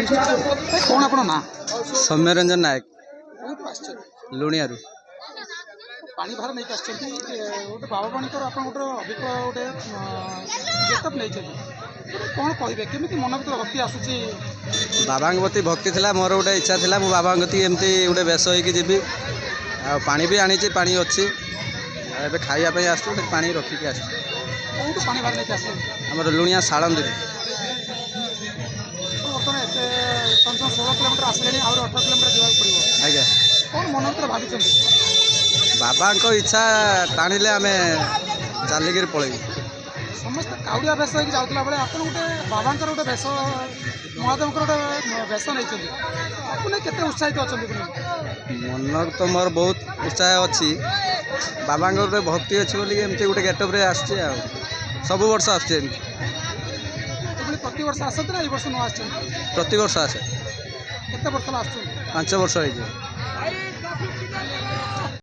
कौन आप ना सौम्यरंजन नायक लुणियारू पानी भार नहीं गोटे बाबा पाणीकर आप गोटे अभिज्ञ गोटे गेटअप नहीं कौन कहे केमी मन भर भक्ति आसूसी बाबा प्रति भक्ति थिला मोर गोटे इच्छा थिला मो बाबा गति एमती गोटे बेस होइकी जीवी आ पानी भी आनी पानी अच्छी एबे खाइबा आसु पानी रखिकी आस कौन पानी भार नहीं आस आमर लुणिया साळंदी बर्तमान एत 16 किलोमीटर आसले आहुरी 18 किलोमीटर जावाक पड़ो आज्ञा कौन मन भर भाई बाबा इच्छा टाणिले आमे चलिकी पलैबू समस्त काउड़िया बेस हो जाऊला बेले आप गोटे बाबा गोटे बेस महादेव गोटे बेस नहीं केते उत्साहित अच्छा मन तो मोर बहुत उत्साह अच्छी बाबा गोटे भक्ति अच्छी बोली एमती गोटे गेटअप आसचे सब वर्ष आसचे प्रति वर्ष आसते ना वर्ष न आस प्रति वर्ष आसे केते वर्ष आस 5 वर्ष हो